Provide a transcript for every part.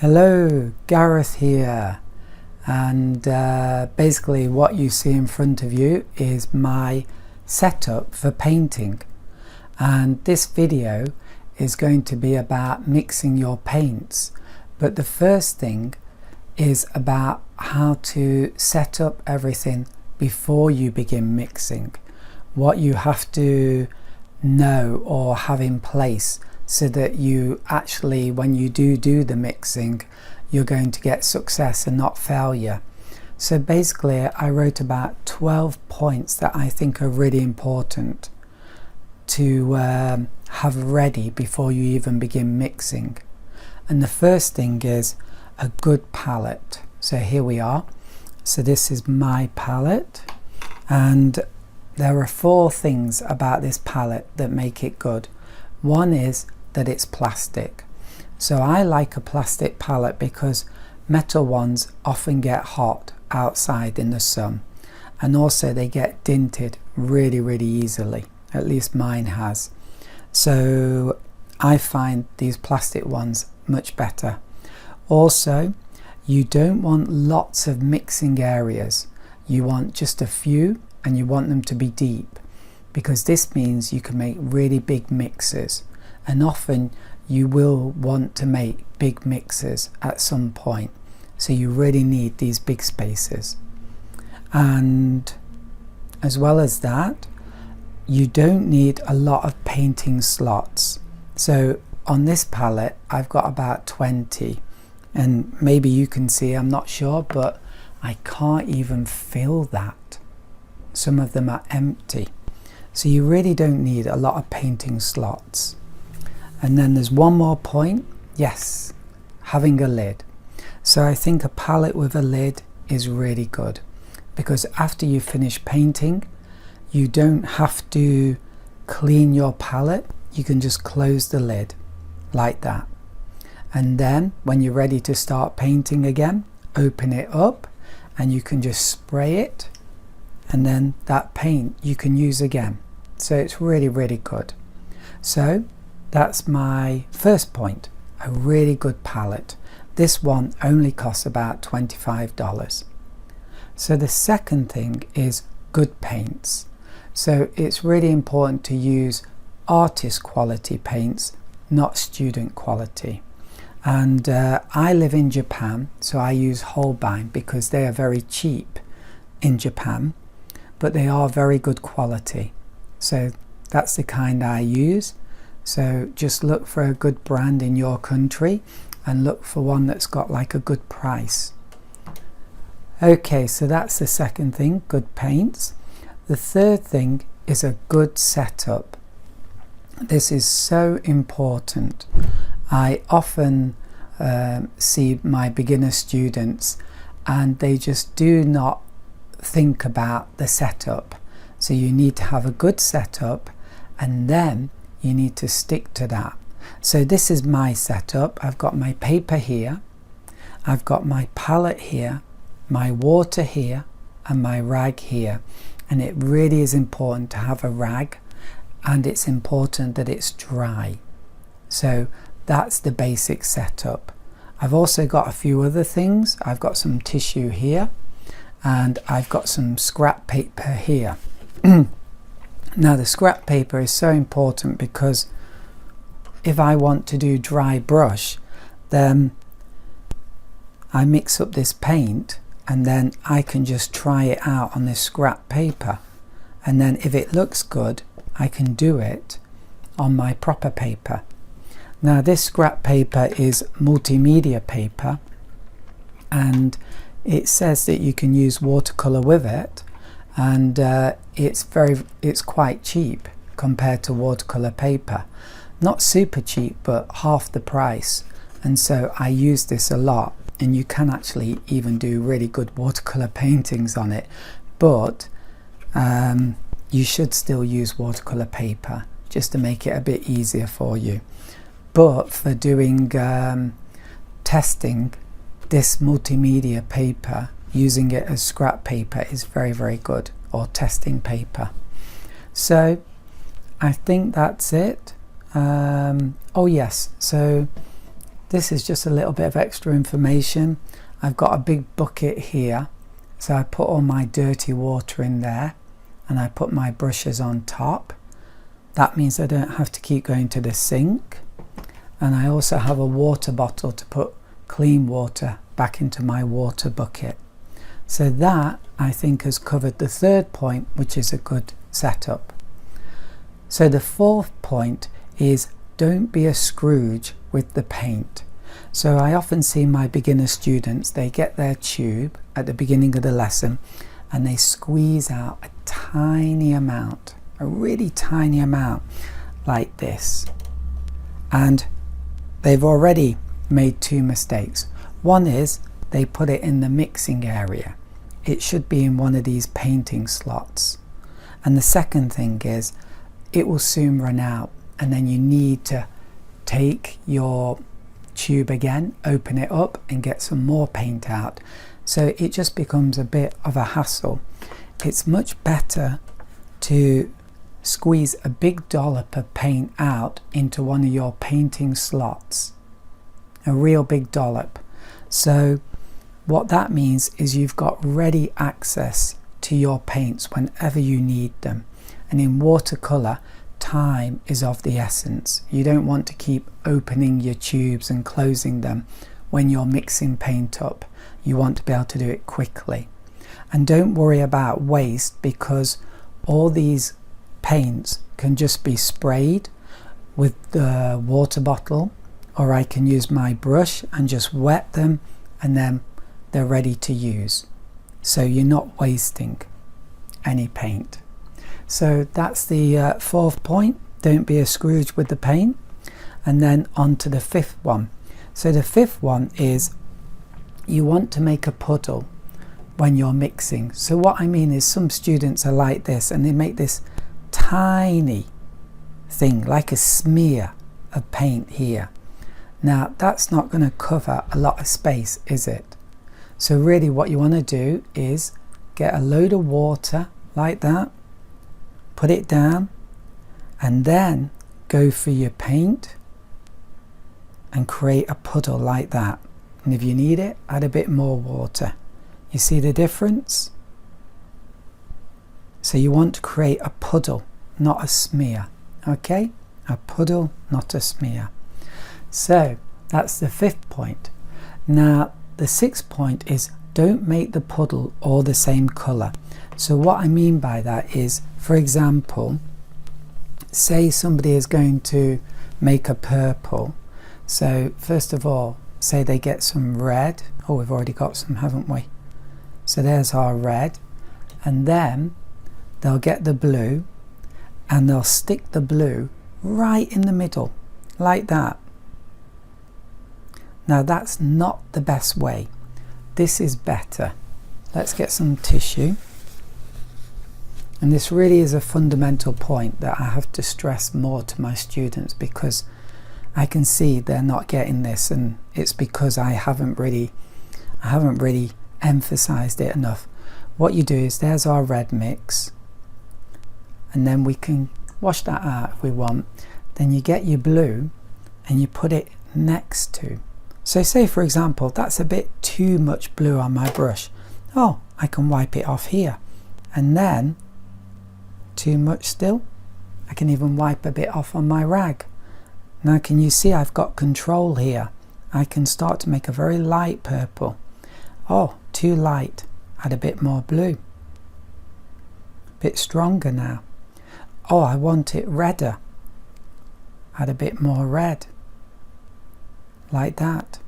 Hello, Gareth here, and basically what you see in front of you is my setup for painting, and this video is going to be about mixing your paints. But the first thing is about how to set up everything before you begin mixing, what you have to know or have in place so that you actually, when you do the mixing, you're going to get success and not failure. So basically I wrote about 12 points that I think are really important to have ready before you even begin mixing. And the first thing is a good palette. So here we are. So this is my palette, and there are 4 things about this palette that make it good. One is that it's plastic. So I like a plastic palette because metal ones often get hot outside in the sun, and also they get dinted really easily. At least mine has. So I find these plastic ones much better. Also, you don't want lots of mixing areas. You want just a few, and you want them to be deep, because this means you can make really big mixes, and often you will want to make big mixes at some point, so you really need these big spaces. And as well as that, you don't need a lot of painting slots. So on this palette I've got about 20, and maybe you can see, I'm not sure, but I can't even fill that. Some of them are empty. So you really don't need a lot of painting slots. And then there's one more point. Yes, having a lid. So I think a palette with a lid is really good, because after you finish painting, you don't have to clean your palette. You can just close the lid like that. And then when you're ready to start painting again, open it up and you can just spray it, and then that paint you can use again. So it's really good. So that's my first point, a really good palette. This one only costs about $25. So the second thing is good paints. So it's really important to use artist quality paints, not student quality. And I live in Japan, so I use Holbein because they are very cheap in Japan, but they are very good quality. So that's the kind I use. So just look for a good brand in your country and look for one that's got like a good price. Okay, so that's the second thing, good paints. The third thing is a good setup. This is so important. I often see my beginner students and they just do not think about the setup. So you need to have a good setup, and then you need to stick to that. So this is my setup. I've got my paper here, I've got my palette here, my water here, and my rag here. And it really is important to have a rag, and it's important that it's dry. So that's the basic setup. I've also got a few other things. I've got some tissue here, and I've got some scrap paper here. Now the scrap paper is so important because if I want to do dry brush, then I mix up this paint and then I can just try it out on this scrap paper, and then if it looks good I can do it on my proper paper. Now this scrap paper is multimedia paper, and it says that you can use watercolor with it, and it's quite cheap compared to watercolor paper. Not super cheap, but half the price. And so I use this a lot, and you can actually even do really good watercolor paintings on it, but you should still use watercolor paper just to make it a bit easier for you. But for doing testing, this multimedia paper, using it as scrap paper is very good, or testing paper. So I think that's it. Oh yes, so this is just a little bit of extra information. I've got a big bucket here, so I put all my dirty water in there and I put my brushes on top. That means I don't have to keep going to the sink. And I also have a water bottle to put clean water back into my water bucket. So that, I think, has covered the third point, which is a good setup. So the fourth point is don't be a Scrooge with the paint. So I often see my beginner students, they get their tube at the beginning of the lesson and they squeeze out a tiny amount, a really tiny amount like this. And they've already made two mistakes. One is they put it in the mixing area. It should be in one of these painting slots. And the second thing is it will soon run out, and then you need to take your tube again, open it up and get some more paint out. So it just becomes a bit of a hassle. It's much better to squeeze a big dollop of paint out into one of your painting slots, a real big dollop. So what that means is you've got ready access to your paints whenever you need them. And in watercolor, time is of the essence. You don't want to keep opening your tubes and closing them when you're mixing paint up. You want to be able to do it quickly. And don't worry about waste, because all these paints can just be sprayed with the water bottle, or I can use my brush and just wet them and then they're ready to use. So you're not wasting any paint. So that's the fourth point, don't be a Scrooge with the paint. And then on to the fifth one. So the fifth one is you want to make a puddle when you're mixing. So what I mean is some students are like this and they make this tiny thing like a smear of paint here. Now that's not going to cover a lot of space, is it? So really what you want to do is get a load of water like that, put it down, and then go for your paint and create a puddle like that. And if you need it, add a bit more water. You see the difference? So you want to create a puddle, not a smear. Okay? A puddle, not a smear. So that's the fifth point. Now the sixth point is don't make the puddle all the same color. So what I mean by that is, for example, say somebody is going to make a purple. So first of all, say they get some red. Oh, we've already got some, haven't we? So there's our red. And then they'll get the blue and they'll stick the blue right in the middle, like that. Now that's not the best way. This is better. Let's get some tissue. And this really is a fundamental point that I have to stress more to my students, because I can see they're not getting this, and it's because I haven't really emphasized it enough. What you do is, there's our red mix, and then we can wash that out if we want. Then you get your blue and you put it next to. So say for example that's a bit too much blue on my brush. Oh, I can wipe it off here. And then too much still, I can even wipe a bit off on my rag. Now can you see I've got control here? I can start to make a very light purple. Oh, too light, add a bit more blue. Bit stronger now. Oh, I want it redder, add a bit more red, like that.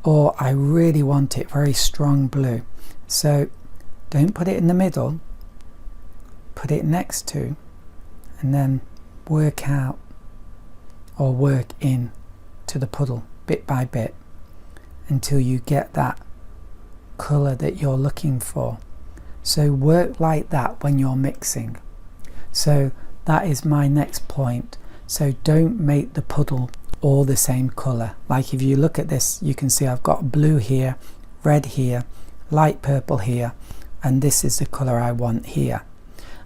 Or I really want it very strong blue. So don't put it in the middle, put it next to, and then work out or work in to the puddle bit by bit until you get that colour that you're looking for. So work like that when you're mixing. So that is my next point. So don't make the puddle all the same colour. Like if you look at this, you can see I've got blue here, red here, light purple here, and this is the colour I want here.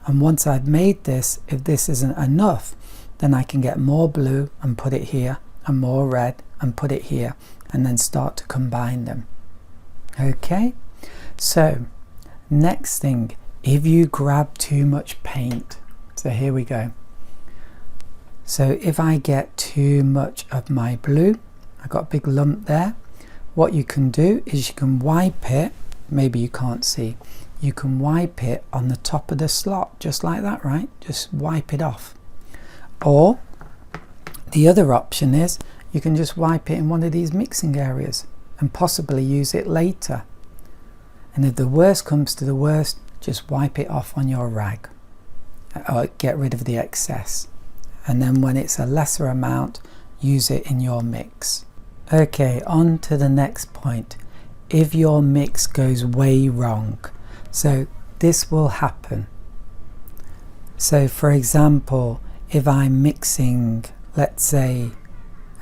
And once I've made this, if this isn't enough, then I can get more blue and put it here, and more red and put it here, and then start to combine them. Okay, so next thing, if you grab too much paint, so here we go. So if I get too much of my blue, I got a big lump there, what you can do is you can wipe it, maybe you can't see, you can wipe it on the top of the slot, just like that, right? Just wipe it off. Or the other option is you can just wipe it in one of these mixing areas and possibly use it later. And if the worst comes to the worst, just wipe it off on your rag, or get rid of the excess. And then when it's a lesser amount, use it in your mix. Okay, on to the next point. If your mix goes way wrong, so this will happen. So for example, if I'm mixing, let's say,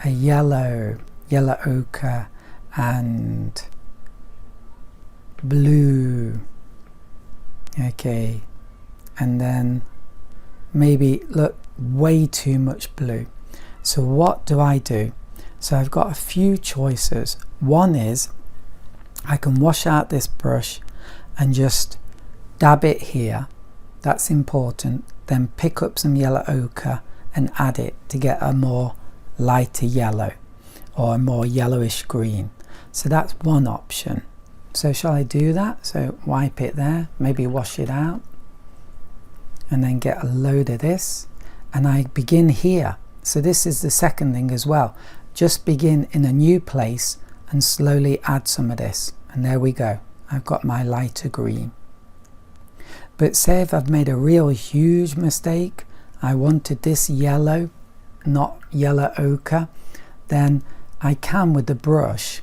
a yellow ochre and blue, okay, and then maybe, look, way too much blue. So what do? So I've got a few choices. One is I can wash out this brush and just dab it here, that's important, then pick up some yellow ochre and add it to get a more lighter yellow or a more yellowish green. So that's one option. So shall I do that? So wipe it there, maybe wash it out, and then get a load of this, and I begin here. So this is the second thing as well. Just begin in a new place and slowly add some of this, and there we go. I've got my lighter green. But say if I've made a real huge mistake, I wanted this yellow, not yellow ochre, then I can, with the brush,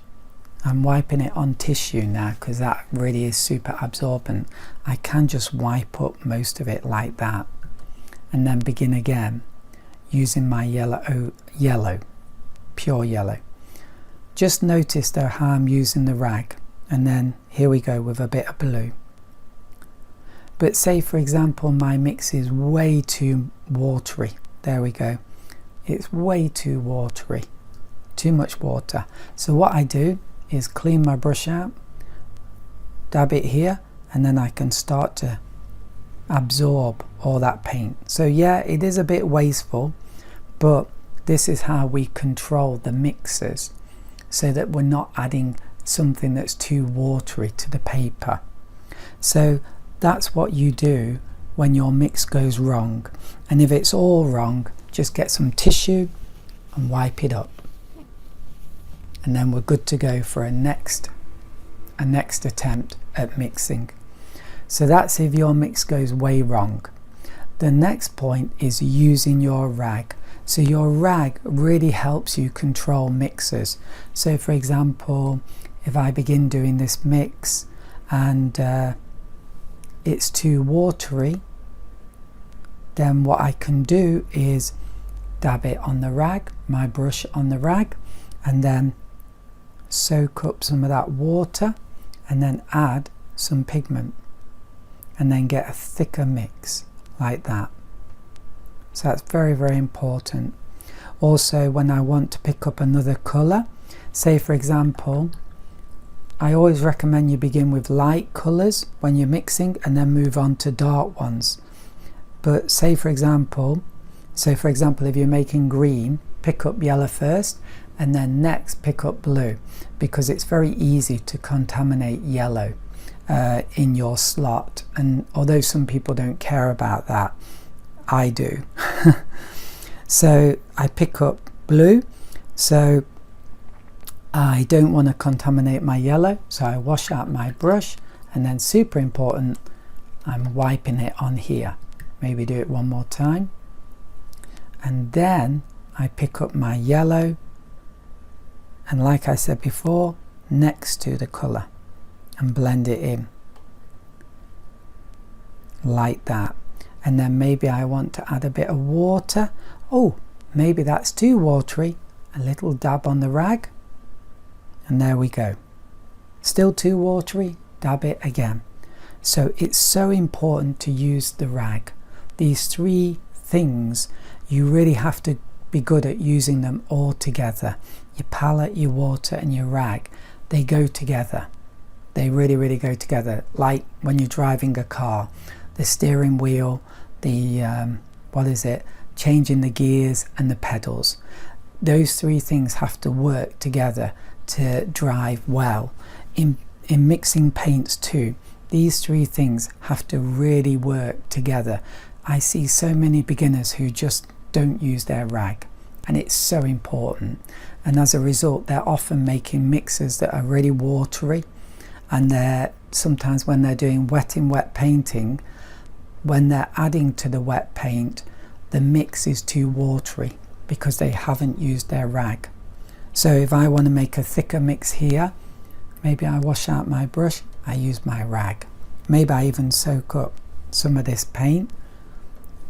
I'm wiping it on tissue now because that really is super absorbent, I can just wipe up most of it like that and then begin again using my yellow, pure yellow. Just notice though how I'm using the rag, and then here we go with a bit of blue. But say for example my mix is way too watery, there we go, it's way too watery, too much water. So what I do is clean my brush out, dab it here, and then I can start to absorb all that paint. So yeah, it is a bit wasteful, but this is how we control the mixes so that we're not adding something that's too watery to the paper. So that's what you do when your mix goes wrong, and if it's all wrong, just get some tissue and wipe it up, and then we're good to go for a next attempt at mixing. So that's if your mix goes way wrong. The next point is using your rag. So your rag really helps you control mixes. So for example, if I begin doing this mix and it's too watery, then what I can do is dab it on the rag, my brush on the rag, and then soak up some of that water and then add some pigment and then get a thicker mix like that. So that's very, very important. Also, when I want to pick up another colour, say for example, I always recommend you begin with light colours when you're mixing and then move on to dark ones. But say for example, if you're making green, pick up yellow first and then next pick up blue, because it's very easy to contaminate yellow in your slot, and although some people don't care about that, I do. So I pick up blue, so I don't want to contaminate my yellow, so I wash out my brush, and then super important, I'm wiping it on here. Maybe do it one more time, and then I pick up my yellow, and like I said before, next to the colour, and blend it in like that. And then maybe I want to add a bit of water. Oh, maybe that's too watery. A little dab on the rag, and there we go. Still too watery, dab it again. So it's so important to use the rag. These three things you really have to be good at using them all together. Your palette, your water and your rag, they go together. They really go together, like when you're driving a car. The steering wheel, the changing the gears and the pedals. Those three things have to work together to drive well. In mixing paints too, these three things have to really work together. I see so many beginners who just don't use their rag, and it's so important. And as a result, they're often making mixes that are really watery, and they're sometimes, when they're doing wet in wet painting, when they're adding to the wet paint, the mix is too watery because they haven't used their rag. So if I want to make a thicker mix here, maybe I wash out my brush, I use my rag. Maybe I even soak up some of this paint,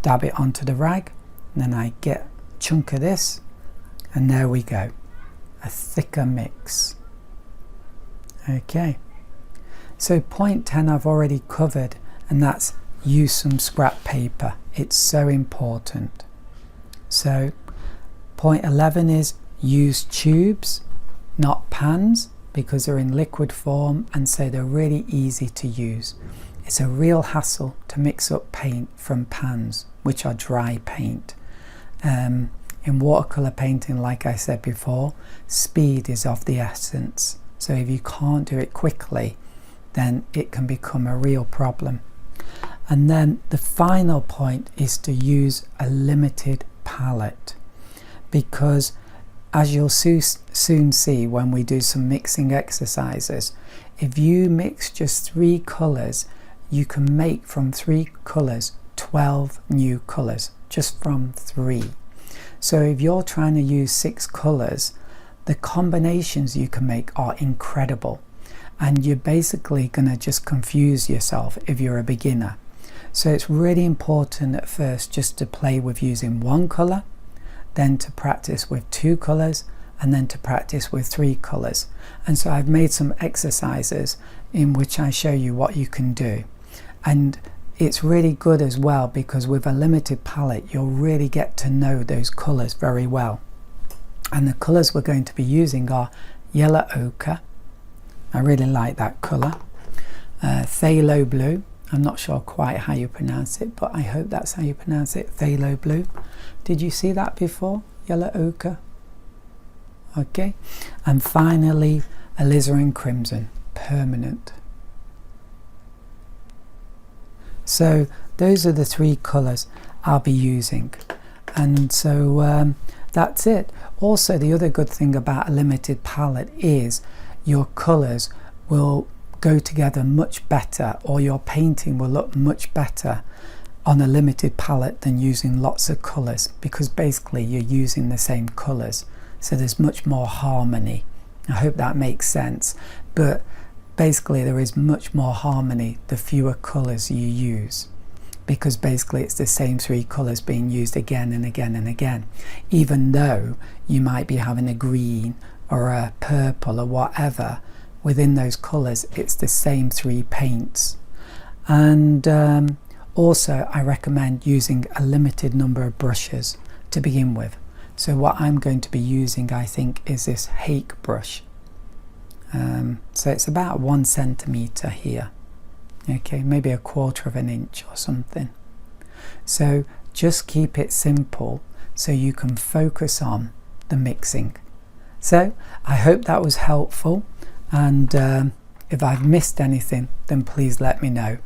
dab it onto the rag, and then I get a chunk of this, and there we go, a thicker mix. Okay, so point 10 I've already covered, and that's use some scrap paper. It's so important. So point 11 is use tubes, not pans, because they're in liquid form, and so they're really easy to use. It's a real hassle to mix up paint from pans, which are dry paint. In watercolor painting, like I said before, speed is of the essence. So if you can't do it quickly, then it can become a real problem. And then the final point is to use a limited palette, because as you'll soon see when we do some mixing exercises, if you mix just 3 colours, you can make from 3 colours 12 new colours, just from 3. So if you're trying to use 6 colours, the combinations you can make are incredible, and you're basically going to just confuse yourself if you're a beginner. So it's really important at first just to play with using 1 colour, then to practice with 2 colours, and then to practice with 3 colours. And so I've made some exercises in which I show you what you can do. And it's really good as well, because with a limited palette you'll really get to know those colours very well. And the colours we're going to be using are yellow ochre, I really like that colour, phthalo blue, I'm not sure quite how you pronounce it, but I hope that's how you pronounce it, phthalo blue. Did you see that before? Yellow ochre. Okay. And finally, alizarin crimson, permanent. So those are the 3 colours I'll be using. And so that's it. Also, the other good thing about a limited palette is your colours will go together much better, or your painting will look much better on a limited palette than using lots of colours, because basically you're using the same colours, so there's much more harmony. I hope that makes sense, but basically there is much more harmony the fewer colours you use, because basically it's the same 3 colours being used again and again and again, even though you might be having a green or a purple or whatever. Within those colours it's the same 3 paints. And also I recommend using a limited number of brushes to begin with. So what I'm going to be using, I think, is this Hake brush. So it's about 1 centimetre here, okay, maybe 1/4 of an inch or something. So just keep it simple so you can focus on the mixing. So I hope that was helpful, and if I've missed anything then please let me know.